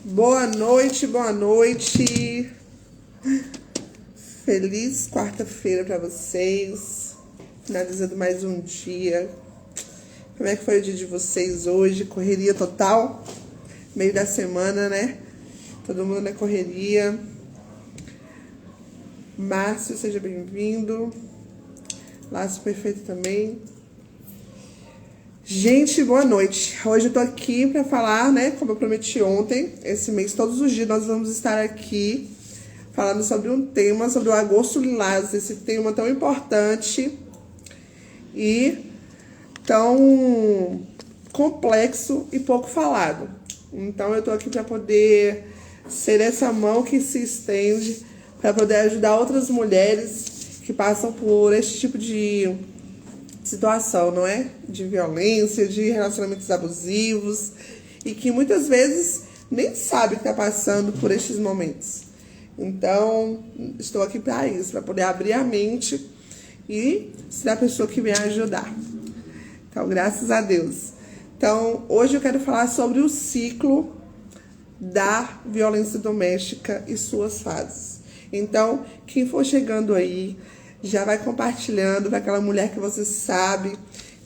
Boa noite, boa noite. Feliz quarta-feira para vocês. Finalizando mais um dia. Como é que foi o dia de vocês hoje? Correria total? Meio da semana, né? Todo mundo na correria. Márcio, seja bem-vindo. Laço Perfeito também. Gente, boa noite. Hoje eu tô aqui pra falar, né, como eu prometi ontem, esse mês, todos os dias nós vamos estar aqui falando sobre um tema, sobre o agosto lilás, esse tema tão importante e tão complexo e pouco falado. Então eu tô aqui pra poder ser essa mão que se estende para poder ajudar outras mulheres que passam por esse tipo de situação, não é? De violência, de relacionamentos abusivos e que muitas vezes nem sabe que está passando por estes momentos. Então, estou aqui para isso, para poder abrir a mente e ser a pessoa que vem ajudar. Então, graças a Deus. Então, hoje eu quero falar sobre o ciclo da violência doméstica e suas fases. Então, quem for chegando aí, já vai compartilhando para aquela mulher que você sabe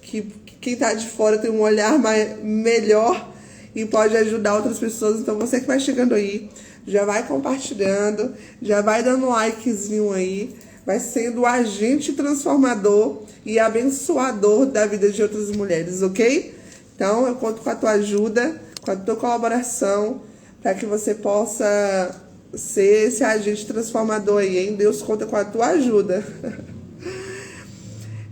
que quem está de fora tem um olhar melhor e pode ajudar outras pessoas. Então, você que vai chegando aí, já vai compartilhando, já vai dando um likezinho aí, vai sendo o agente transformador e abençoador da vida de outras mulheres, ok? Então, eu conto com a tua ajuda, com a tua colaboração, para que você possa ser esse agente transformador aí, hein? Deus conta com a tua ajuda.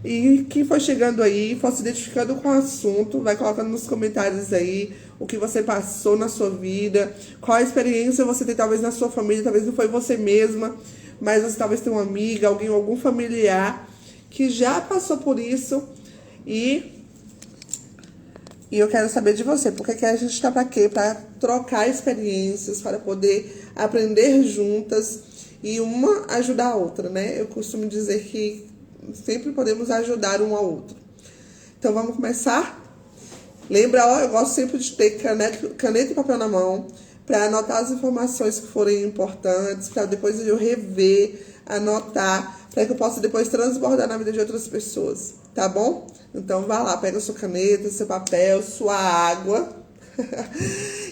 E quem for chegando aí, for se identificando com o assunto, vai colocando nos comentários aí o que você passou na sua vida, qual a experiência você tem talvez na sua família, talvez não foi você mesma, mas você talvez tenha uma amiga, algum familiar que já passou por isso e eu quero saber de você, porque que a gente está para quê? Para trocar experiências, para poder aprender juntas e uma ajudar a outra, né? Eu costumo dizer que sempre podemos ajudar um ao outro. Então vamos começar? Lembra, eu gosto sempre de ter caneta e papel na mão para anotar as informações que forem importantes, para depois eu rever, anotar, para que eu possa depois transbordar na vida de outras pessoas, tá bom? Então vá lá, pega sua caneta, seu papel, sua água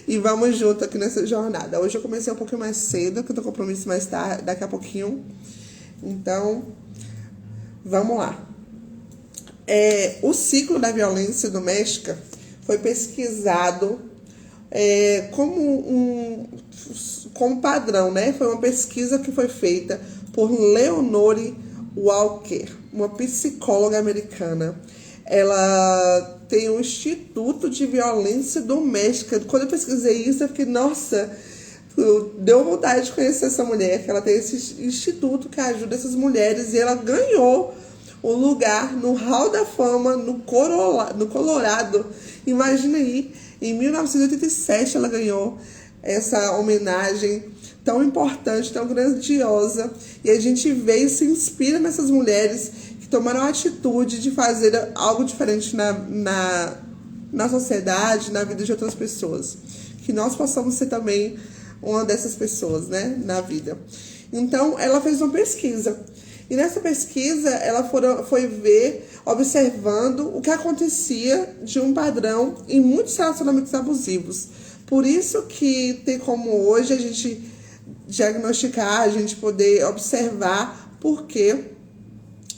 e vamos junto aqui nessa jornada. Hoje eu comecei um pouquinho mais cedo, que eu tô com compromisso mais tarde, daqui a pouquinho. Então, vamos lá. O ciclo da violência doméstica foi pesquisado como padrão, né? Foi uma pesquisa que foi feita por Leonore Walker, uma psicóloga americana. Ela tem um instituto de violência doméstica. Quando eu pesquisei isso, eu fiquei, nossa, deu vontade de conhecer essa mulher, que ela tem esse instituto que ajuda essas mulheres e ela ganhou um lugar no Hall da Fama, no Colorado. Imagina aí, em 1987 ela ganhou essa homenagem tão importante, tão grandiosa, e a gente vê e se inspira nessas mulheres que tomaram a atitude de fazer algo diferente na sociedade, na vida de outras pessoas. Que nós possamos ser também uma dessas pessoas, né, na vida. Então, ela fez uma pesquisa. E nessa pesquisa, ela foi ver, observando o que acontecia de um padrão em muitos relacionamentos abusivos. Por isso que tem como hoje a gente diagnosticar, a gente poder observar por quê.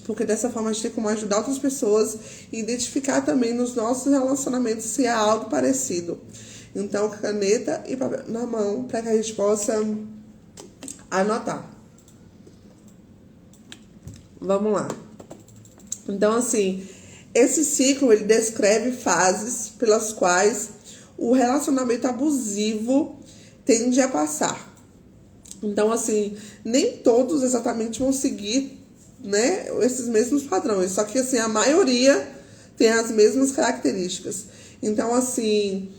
Porque dessa forma a gente tem como ajudar outras pessoas e identificar também nos nossos relacionamentos se há algo parecido. Então, caneta e papel na mão para que a gente possa anotar. Vamos lá. Então, assim, esse ciclo ele descreve fases pelas quais o relacionamento abusivo tende a passar. Então, assim, nem todos exatamente vão seguir, né, esses mesmos padrões. Só que, assim, a maioria tem as mesmas características. Então, assim,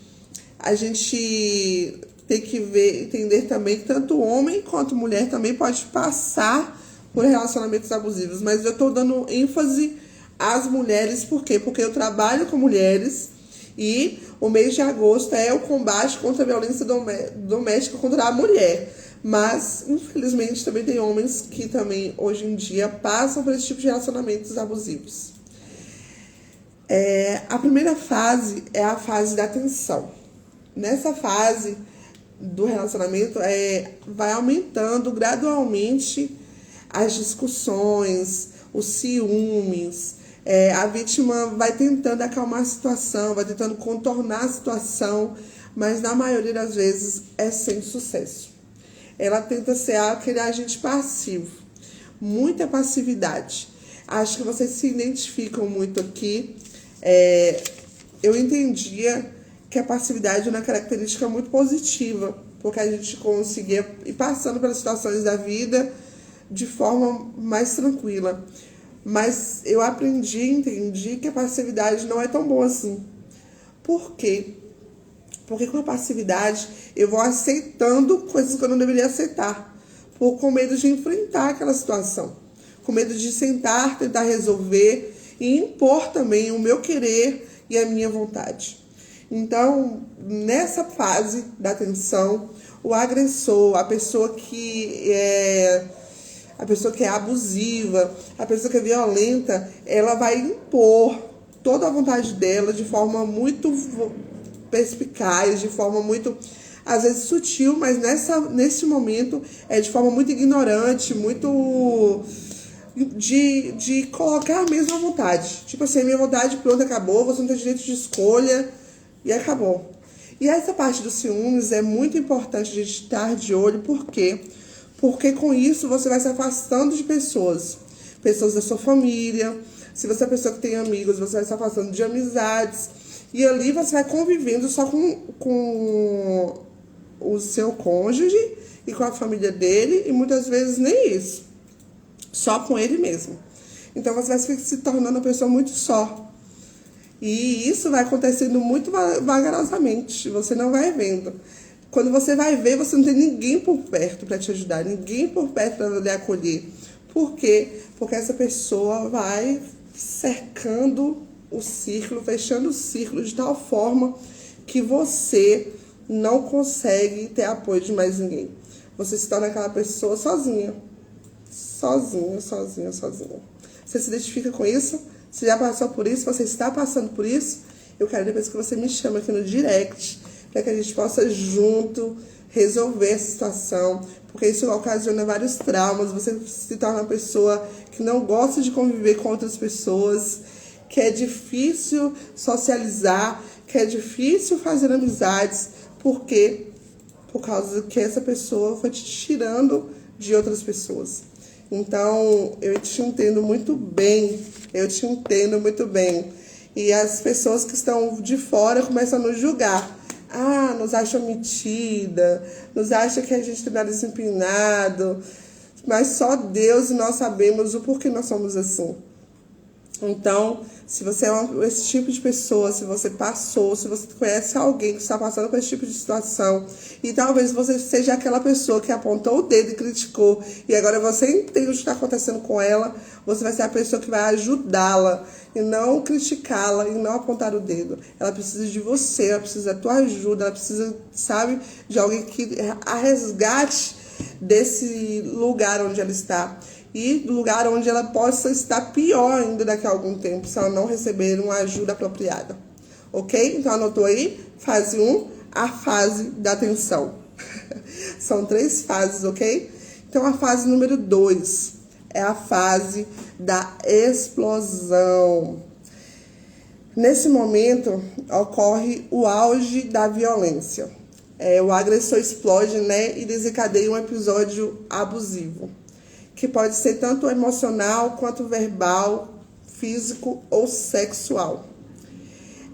a gente tem que entender também que tanto homem quanto mulher também pode passar por relacionamentos abusivos. Mas eu estou dando ênfase às mulheres, por quê? Porque eu trabalho com mulheres E o mês de agosto é o combate contra a violência doméstica contra a mulher. Mas, infelizmente, também tem homens que também, hoje em dia, passam por esse tipo de relacionamentos abusivos. A primeira fase é a fase da tensão. Nessa fase do relacionamento, vai aumentando gradualmente as discussões, os ciúmes. A vítima vai tentando acalmar a situação, vai tentando contornar a situação, mas na maioria das vezes é sem sucesso. Ela tenta ser aquele agente passivo, muita passividade. Acho que vocês se identificam muito aqui. Eu entendia que a passividade é uma característica muito positiva, porque a gente conseguia ir passando pelas situações da vida de forma mais tranquila. Mas eu aprendi e entendi que a passividade não é tão boa assim. Por quê? Porque com a passividade eu vou aceitando coisas que eu não deveria aceitar, com medo de enfrentar aquela situação, com medo de sentar, tentar resolver e impor também o meu querer e a minha vontade. Então, nessa fase da tensão, o agressor, a pessoa que é abusiva, a pessoa que é violenta, ela vai impor toda a vontade dela de forma muito perspicaz, de forma muito, às vezes, sutil, mas nesse momento é de forma muito ignorante, muito de colocar mesmo a vontade. Tipo assim, minha vontade, pronto, acabou, você não tem direito de escolha e acabou. E essa parte dos ciúmes é muito importante de estar de olho, por quê? Porque com isso você vai se afastando de pessoas da sua família. Se você é uma pessoa que tem amigos, você vai se afastando de amizades. E ali você vai convivendo só com o seu cônjuge e com a família dele, e muitas vezes nem isso. Só com ele mesmo. Então você vai se tornando uma pessoa muito só. E isso vai acontecendo muito vagarosamente. Você não vai vendo. Quando você vai ver, você não tem ninguém por perto para te ajudar, ninguém por perto para lhe acolher. Por quê? Porque essa pessoa vai cercando o círculo, fechando o círculo de tal forma que você não consegue ter apoio de mais ninguém. Você se torna aquela pessoa sozinha. Sozinha. Você se identifica com isso? Você já passou por isso? Você está passando por isso? Eu quero depois que você me chame aqui no direct, para que a gente possa junto resolver essa situação, porque isso ocasiona vários traumas. Você se torna uma pessoa que não gosta de conviver com outras pessoas, que é difícil socializar, que é difícil fazer amizades. Por quê? Por causa que essa pessoa foi te tirando de outras pessoas. Então, eu te entendo muito bem. E as pessoas que estão de fora começam a nos julgar. Nos acham metida, nos acham que a gente tem nariz empinado. Mas só Deus e nós sabemos o porquê nós somos assim. Então, se você é esse tipo de pessoa, se você passou, se você conhece alguém que está passando por esse tipo de situação, e talvez você seja aquela pessoa que apontou o dedo e criticou, e agora você entende o que está acontecendo com ela, você vai ser a pessoa que vai ajudá-la, e não criticá-la, e não apontar o dedo. Ela precisa de você, ela precisa da tua ajuda, ela precisa, de alguém que a resgate desse lugar onde ela está. E do lugar onde ela possa estar pior ainda daqui a algum tempo, se ela não receber uma ajuda apropriada. Ok? Então, anotou aí? Fase 1, a fase da tensão. São 3 fases, ok? Então, a fase número 2 é a fase da explosão. Nesse momento, ocorre o auge da violência. O agressor explode, e desencadeia um episódio abusivo, que pode ser tanto emocional quanto verbal, físico ou sexual.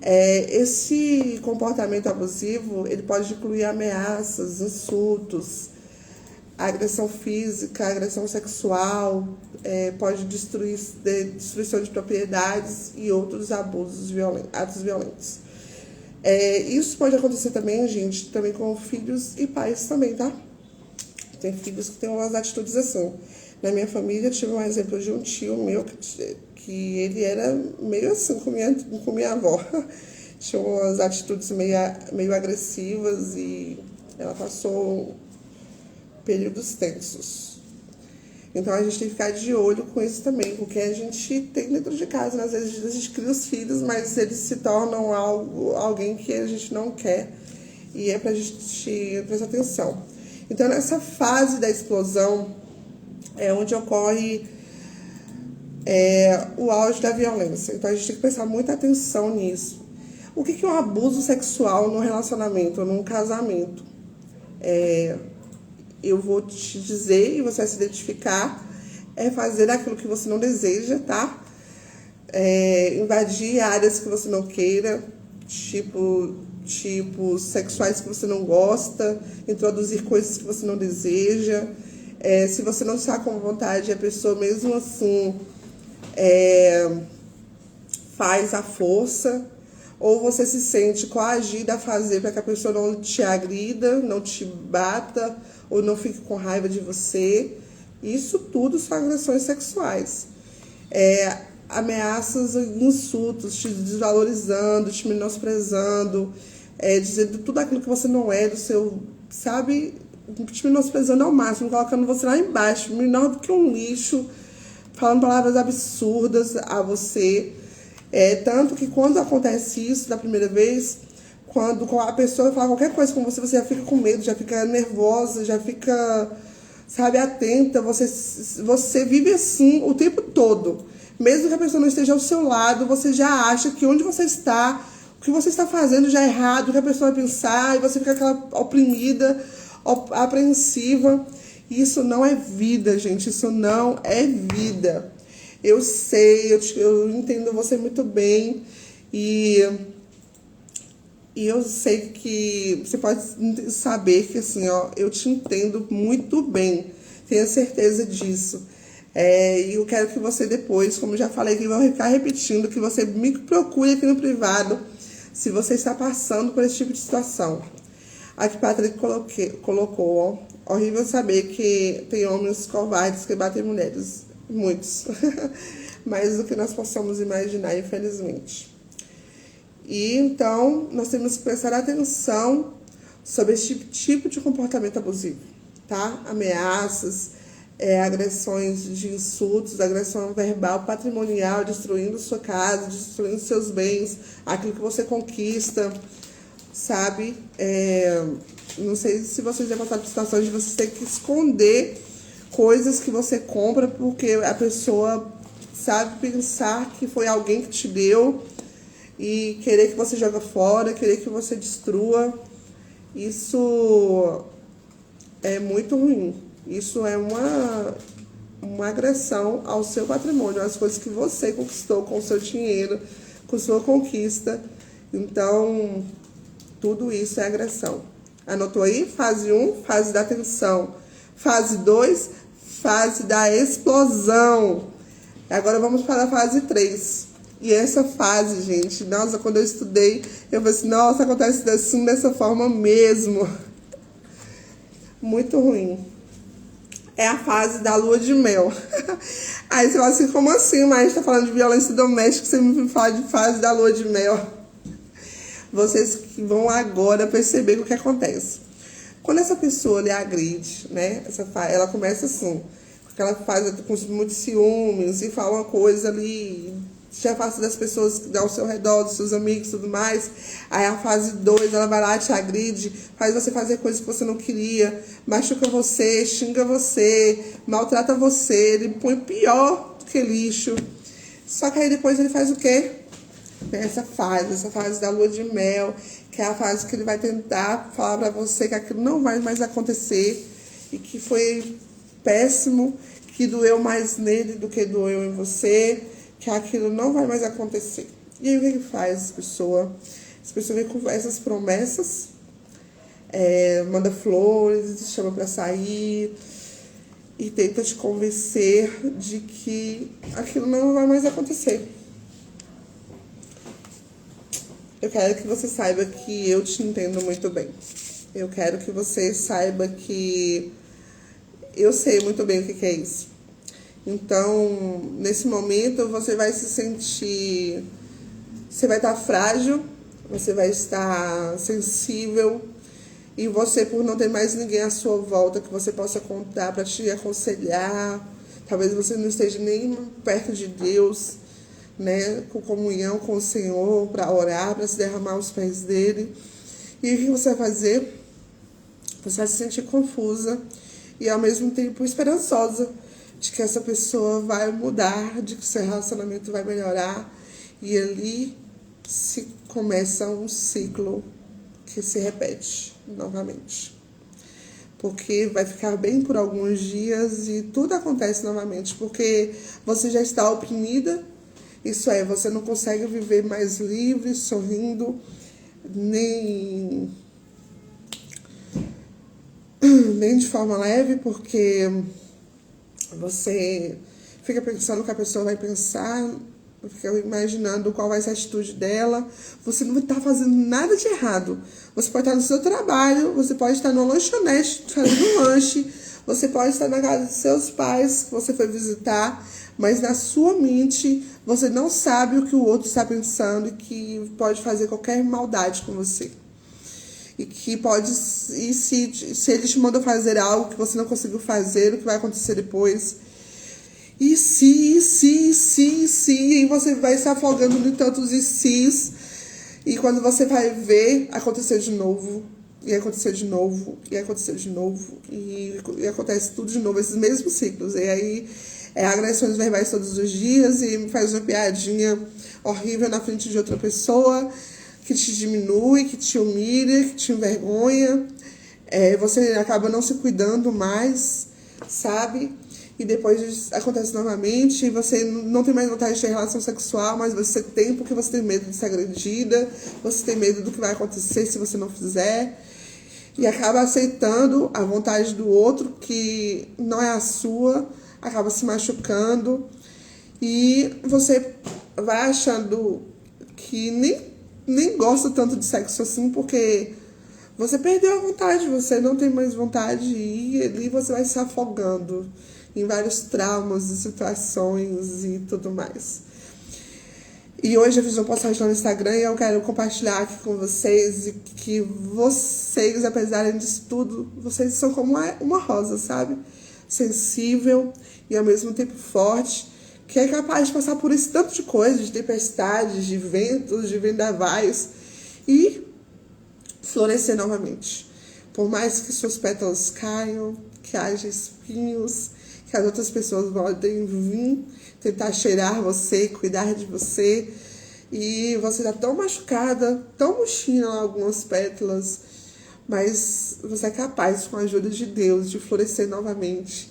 Esse comportamento abusivo, ele pode incluir ameaças, insultos, agressão física, agressão sexual, pode destruição de propriedades e outros abusos atos violentos. Isso pode acontecer também, gente, também com filhos e pais também, tá? Tem filhos que têm umas atitudes assim. Na minha família, eu tive um exemplo de um tio meu que ele era meio assim com minha avó. tinha umas atitudes meio agressivas e ela passou períodos tensos. Então a gente tem que ficar de olho com isso também, porque a gente tem dentro de casa, né? Às vezes a gente cria os filhos, mas eles se tornam alguém que a gente não quer e é pra gente prestar atenção. Então nessa fase da explosão é onde ocorre o auge da violência. Então a gente tem que prestar muita atenção nisso. O que é um abuso sexual no relacionamento, num casamento? Eu vou te dizer e você vai se identificar, é fazer aquilo que você não deseja, tá? Invadir áreas que você não queira, tipos sexuais que você não gosta, introduzir coisas que você não deseja. Se você não está com vontade, a pessoa mesmo assim faz a força, ou você se sente coagida a fazer para que a pessoa não te agrida, não te bata, ou não fique com raiva de você. Isso tudo são agressões sexuais. Ameaças, insultos, te desvalorizando, te menosprezando, dizendo tudo aquilo que você não é, do seu, sabe, te menosprezando ao máximo, colocando você lá embaixo, menor do que um lixo, falando palavras absurdas a você. Tanto que quando acontece isso da primeira vez, quando a pessoa fala qualquer coisa com você, você já fica com medo, já fica nervosa, já fica, sabe, atenta. Você vive assim o tempo todo. Mesmo que a pessoa não esteja ao seu lado, você já acha que onde você está, o que você está fazendo já é errado, o que a pessoa vai pensar, e você fica aquela oprimida, apreensiva. Isso não é vida, gente. Isso não é vida. Eu sei, eu entendo você muito bem e eu sei que você pode saber que assim, eu te entendo muito bem, tenha certeza disso. E eu quero que você depois, como já falei, que eu vou ficar repetindo, que você me procure aqui no privado se você está passando por esse tipo de situação. Aqui Patrick colocou, horrível saber que tem homens covardes que batem mulheres. Muitos. Mais do que nós possamos imaginar, infelizmente. E então, nós temos que prestar atenção sobre esse tipo de comportamento abusivo, tá? Ameaças, agressões de insultos, agressão verbal, patrimonial, destruindo sua casa, destruindo seus bens, aquilo que você conquista, sabe? Não sei se vocês já passaram por situações de você ter que esconder coisas que você compra porque a pessoa sabe pensar que foi alguém que te deu e querer que você joga fora, querer que você destrua. Isso é muito ruim. Isso é uma agressão ao seu patrimônio, às coisas que você conquistou com o seu dinheiro, com sua conquista. Então, tudo isso é agressão. Anotou aí? Fase 1, fase da tensão. Fase 2, fase da explosão. Agora vamos para a fase 3. E essa fase, gente, nossa, quando eu estudei, eu falei assim, nossa, acontece assim, dessa forma mesmo. Muito ruim. É a fase da lua de mel. Aí você fala assim, como assim? Mas a gente tá falando de violência doméstica, você me fala de fase da lua de mel. Vocês que vão agora perceber o que acontece. Quando essa pessoa lhe agride, né? Ela começa assim, porque ela faz com muitos ciúmes e fala uma coisa ali, se afasta das pessoas ao seu redor, dos seus amigos e tudo mais. Aí a fase 2, ela vai lá, te agride, faz você fazer coisas que você não queria, machuca você, xinga você, maltrata você, ele põe pior do que lixo. Só que aí depois ele faz o quê? Essa fase da lua de mel, que é a fase que ele vai tentar falar pra você que aquilo não vai mais acontecer e que foi péssimo, que doeu mais nele do que doeu em você, que aquilo não vai mais acontecer. E aí o que ele faz, essa pessoa? Essa pessoa vem com essas promessas, manda flores, te chama pra sair e tenta te convencer de que aquilo não vai mais acontecer. Eu quero que você saiba que eu te entendo muito bem. Eu quero que você saiba que eu sei muito bem o que é isso. Então, nesse momento, você vai se sentir... Você vai estar frágil, você vai estar sensível. E você, por não ter mais ninguém à sua volta que você possa contar para te aconselhar, talvez você não esteja nem perto de Deus, né, com comunhão com o Senhor, para orar, para se derramar aos pés dele. E o que você vai fazer? Você vai se sentir confusa e ao mesmo tempo esperançosa de que essa pessoa vai mudar, de que seu relacionamento vai melhorar. E ali se começa um ciclo que se repete novamente. Porque vai ficar bem por alguns dias e tudo acontece novamente, porque você já está oprimida, isso é, você não consegue viver mais livre, sorrindo, nem de forma leve, porque você fica pensando o que a pessoa vai pensar, fica imaginando qual vai ser a atitude dela. Você não está fazendo nada de errado. Você pode estar no seu trabalho, você pode estar no lanchonete fazendo um lanche, você pode estar na casa de seus pais que você foi visitar, mas na sua mente você não sabe o que o outro está pensando e que pode fazer qualquer maldade com você. E que pode, e se ele te mandou fazer algo que você não conseguiu fazer, o que vai acontecer depois? E e você vai se afogando em tantos e sis, e quando você vai ver, aconteceu de novo, e aconteceu de novo, e aconteceu de novo, e acontece tudo de novo, esses mesmos ciclos. E aí, agressões verbais todos os dias, e faz uma piadinha horrível na frente de outra pessoa, que te diminui, que te humilha, que te envergonha. Você acaba não se cuidando mais, sabe? E depois acontece novamente, e você não tem mais vontade de ter relação sexual, mas você tem porque você tem medo de ser agredida, você tem medo do que vai acontecer se você não fizer, e acaba aceitando a vontade do outro, que não é a sua, acaba se machucando, e você vai achando que nem gosta tanto de sexo assim, porque você perdeu a vontade, você não tem mais vontade, e ali você vai se afogando em vários traumas e situações e tudo mais. E hoje eu fiz uma postagem no Instagram e eu quero compartilhar aqui com vocês e que vocês, apesar disso tudo, vocês são como uma rosa, sabe? Sensível e ao mesmo tempo forte, que é capaz de passar por esse tanto de coisas, de tempestades, de ventos, de vendavais e florescer novamente. Por mais que seus pétalas caiam, que haja espinhos, que as outras pessoas podem vir tentar cheirar você, cuidar de você, e você está tão machucada, tão murchinha em algumas pétalas, mas você é capaz, com a ajuda de Deus, de florescer novamente,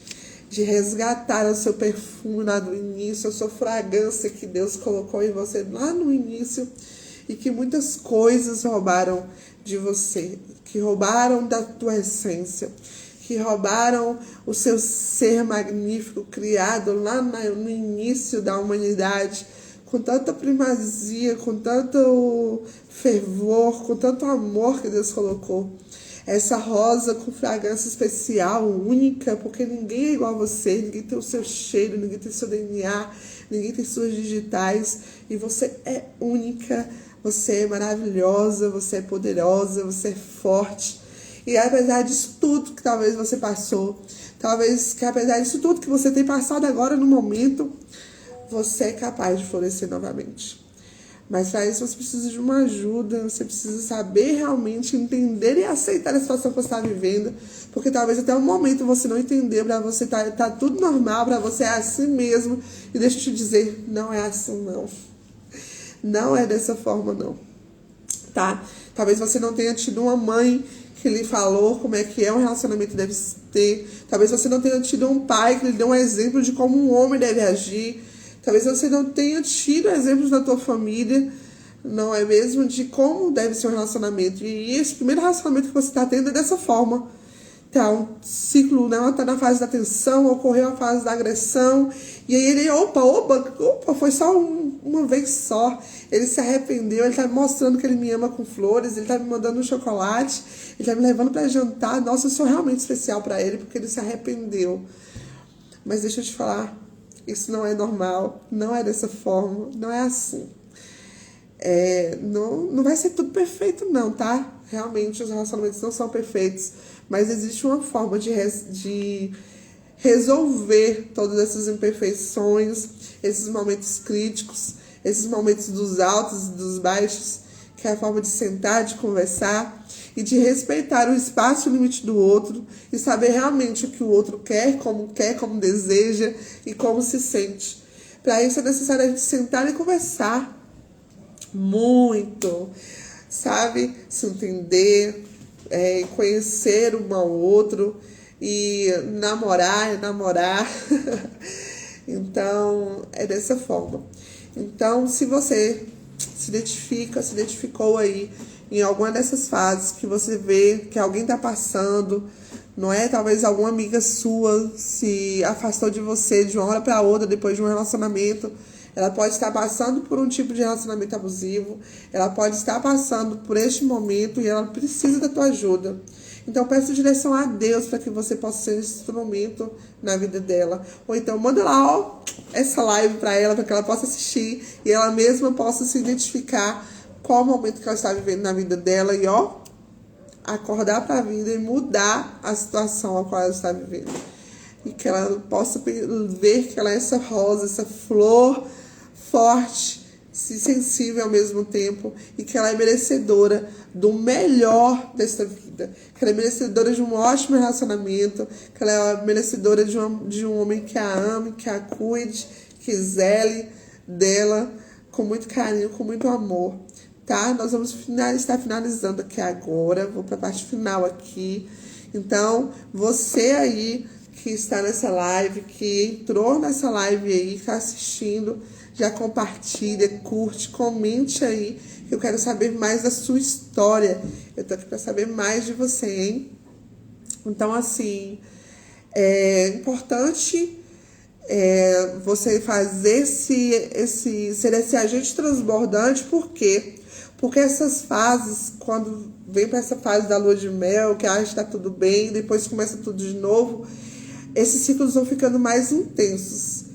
de resgatar o seu perfume lá do início, a sua fragrância que Deus colocou em você lá no início, e que muitas coisas roubaram de você, que roubaram da tua essência, que roubaram o seu ser magnífico, criado lá no início da humanidade, com tanta primazia, com tanto fervor, com tanto amor que Deus colocou. Essa rosa com fragrância especial, única, porque ninguém é igual a você, ninguém tem o seu cheiro, ninguém tem o seu DNA, ninguém tem suas digitais, e você é única, você é maravilhosa, você é poderosa, você é forte. E apesar disso tudo que talvez você passou, talvez que apesar disso tudo que você tem passado agora no momento, você é capaz de florescer novamente. Mas para isso você precisa de uma ajuda, você precisa saber realmente entender e aceitar a situação que você está vivendo, porque talvez até o momento você não entendeu, para você tá tudo normal, para você é assim mesmo, e deixa eu te dizer, não é assim não. Não é dessa forma não, tá? Talvez você não tenha tido uma mãe que lhe falou como é que um relacionamento deve ter. Talvez você não tenha tido um pai que lhe deu um exemplo de como um homem deve agir. Talvez você não tenha tido exemplos na tua família, não é mesmo, de como deve ser um relacionamento. E esse primeiro relacionamento que você está tendo é dessa forma. Tá, um ciclo, né? Tá na fase da tensão, ocorreu a fase da agressão, e aí ele, opa, foi só uma vez só. Ele se arrependeu, ele tá me mostrando que ele me ama com flores, ele tá me mandando um chocolate, ele tá me levando para jantar. Nossa, eu sou realmente especial para ele, porque ele se arrependeu. Mas deixa eu te falar, isso não é normal, não é dessa forma, não é assim. Não vai ser tudo perfeito não, tá? Realmente os relacionamentos não são perfeitos, mas existe uma forma de resolver todas essas imperfeições, esses momentos críticos, esses momentos dos altos e dos baixos, que é a forma de sentar, de conversar e de respeitar o espaço e o limite do outro e saber realmente o que o outro quer, como deseja e como se sente. Para isso é necessário a gente sentar e conversar muito, sabe? Se entender, conhecer um ao outro e namorar. Então, é dessa forma. Então, se você se identificou aí em alguma dessas fases que você vê que alguém está passando, não é? Talvez alguma amiga sua se afastou de você de uma hora para outra depois de um relacionamento. Ela pode estar passando por um tipo de relacionamento abusivo, ela pode estar passando por este momento e ela precisa da tua ajuda. Então, peça direção a Deus para que você possa ser esse instrumento na vida dela. Ou então, manda lá, essa live para ela, para que ela possa assistir e ela mesma possa se identificar qual o momento que ela está vivendo na vida dela e, acordar para a vida e mudar a situação a qual ela está vivendo. E que ela possa ver que ela é essa rosa, essa flor forte, sensível ao mesmo tempo, e que ela é merecedora do melhor desta vida, que ela é merecedora de um ótimo relacionamento, que ela é merecedora de um homem que a ame, que a cuide, que zele dela com muito carinho, com muito amor, tá? Nós vamos estar finalizando aqui agora, vou para a parte final aqui. Então, você aí que está nessa live, que entrou nessa live aí, está assistindo, já compartilha, curte, comente aí. Eu quero saber mais da sua história. Eu tô aqui para saber mais de você, hein? Então, assim, é importante você fazer ser esse agente transbordante. Por quê? Porque essas fases, quando vem para essa fase da lua de mel, que acha que tá tudo bem, depois começa tudo de novo, esses ciclos vão ficando mais intensos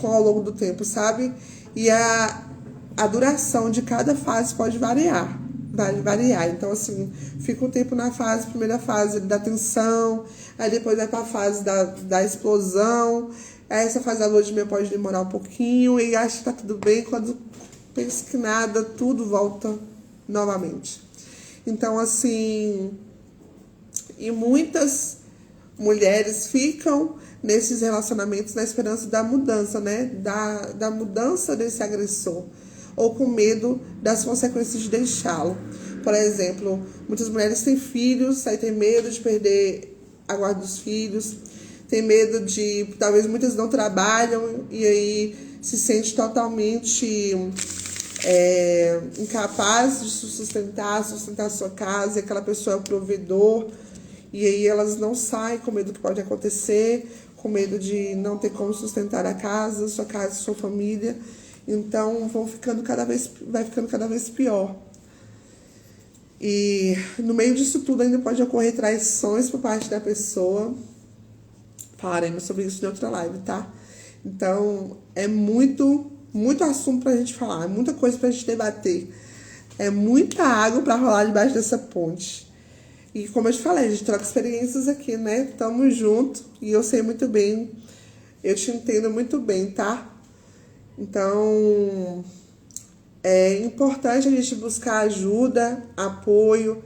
ao longo do tempo, sabe? E a duração de cada fase pode variar. Então, assim, fica um tempo na primeira fase da tensão, aí depois vai para a fase da explosão, aí essa fase da lua de mel pode demorar um pouquinho, e acha que tá tudo bem, quando pensa que nada, tudo volta novamente. Então, assim, e muitas mulheres ficam nesses relacionamentos na esperança da mudança, né? Da mudança desse agressor, ou com medo das consequências de deixá-lo. Por exemplo, muitas mulheres têm filhos, aí tem medo de perder a guarda dos filhos, tem medo talvez muitas não trabalham e aí se sente totalmente incapaz de sustentar a sua casa, e aquela pessoa é o provedor. E aí elas não saem com medo do que pode acontecer, com medo de não ter como sustentar a casa, sua família. Então vai ficando cada vez pior. E no meio disso tudo ainda pode ocorrer traições por parte da pessoa. Falaremos sobre isso em outra live, tá? Então é muito assunto pra gente falar, é muita coisa pra gente debater. É muita água pra rolar debaixo dessa ponte. E como eu te falei, a gente troca experiências aqui, né? Tamo junto. E eu sei muito bem, eu te entendo muito bem, tá? Então, é importante a gente buscar ajuda, apoio,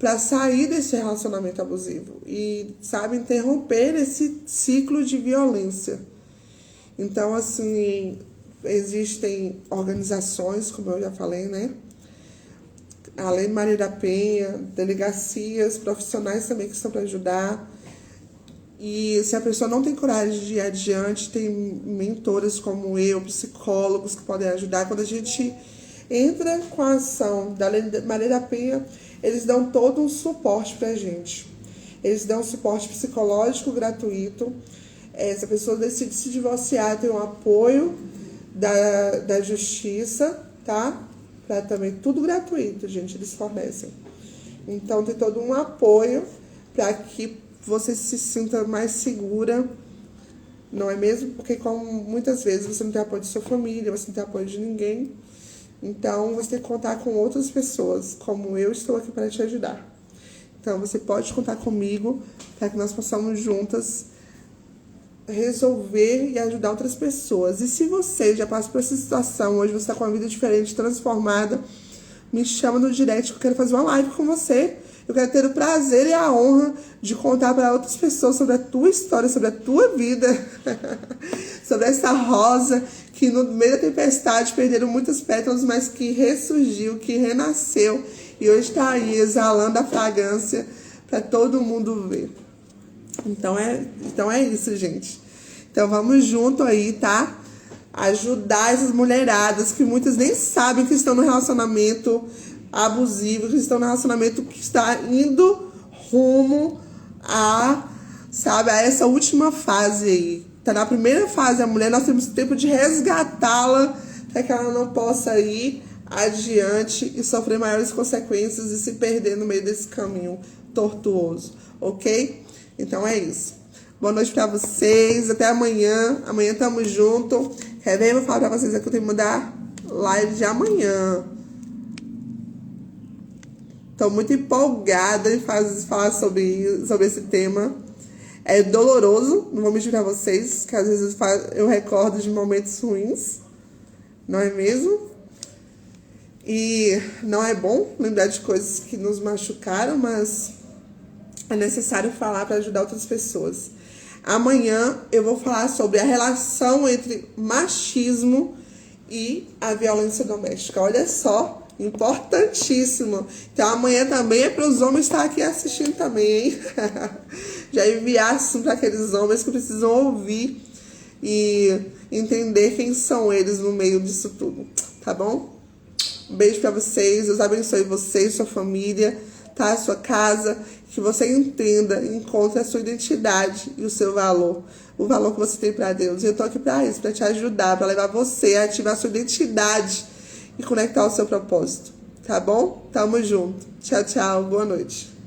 para sair desse relacionamento abusivo. E, sabe, interromper esse ciclo de violência. Então, assim, existem organizações, como eu já falei, né? Além de Maria da Penha, delegacias, profissionais também que estão para ajudar. E se a pessoa não tem coragem de ir adiante, tem mentoras como eu, psicólogos que podem ajudar. Quando a gente entra com a ação da Maria da Penha, eles dão todo um suporte para a gente. Eles dão um suporte psicológico gratuito. Se a pessoa decide se divorciar, tem um apoio da justiça, tá? Também tudo gratuito, gente, eles fornecem. Então tem todo um apoio para que você se sinta mais segura, não é mesmo? Porque como muitas vezes você não tem apoio de sua família, você não tem apoio de ninguém, Então, você tem que contar com outras pessoas, como eu estou aqui para te ajudar. Então, você pode contar comigo para que nós possamos juntas resolver e ajudar outras pessoas. E se você já passa por essa situação, hoje você está com uma vida diferente, transformada, me chama no direct que eu quero fazer uma live com você. Eu quero ter o prazer e a honra de contar para outras pessoas sobre a tua história, sobre a tua vida, sobre essa rosa que no meio da tempestade perderam muitas pétalas, mas que ressurgiu, que renasceu e hoje está aí exalando a fragrância para todo mundo ver. Então é isso, gente. Então vamos junto aí, tá? Ajudar essas mulheradas que muitas nem sabem que estão no relacionamento abusivo, que estão no relacionamento que está indo rumo a, sabe, a essa última fase aí. Tá na primeira fase a mulher, nós temos tempo de resgatá-la para que ela não possa ir adiante e sofrer maiores consequências e se perder no meio desse caminho tortuoso, ok? Então é isso. Boa noite pra vocês. Até amanhã. Amanhã tamo junto. Quer ver? Eu vou falar pra vocês aqui que eu tenho que mudar live de amanhã. Tô muito empolgada em falar sobre esse tema. É doloroso, não vou mentir pra vocês, que às vezes eu recordo de momentos ruins. Não é mesmo? E não é bom lembrar de coisas que nos machucaram, mas é necessário falar para ajudar outras pessoas. Amanhã eu vou falar sobre a relação entre machismo e a violência doméstica. Olha só, importantíssimo. Então amanhã também é para os homens estar aqui assistindo também, hein? Já enviasse para aqueles homens que precisam ouvir e entender quem são eles no meio disso tudo, tá bom? Um beijo para vocês, Deus abençoe vocês, sua família, tá? Sua casa, que você entenda, encontre a sua identidade e o seu valor, o valor que você tem para Deus. E eu tô aqui para isso, para te ajudar, para levar você a ativar a sua identidade e conectar o seu propósito, tá bom? Tamo junto. Tchau, tchau, boa noite.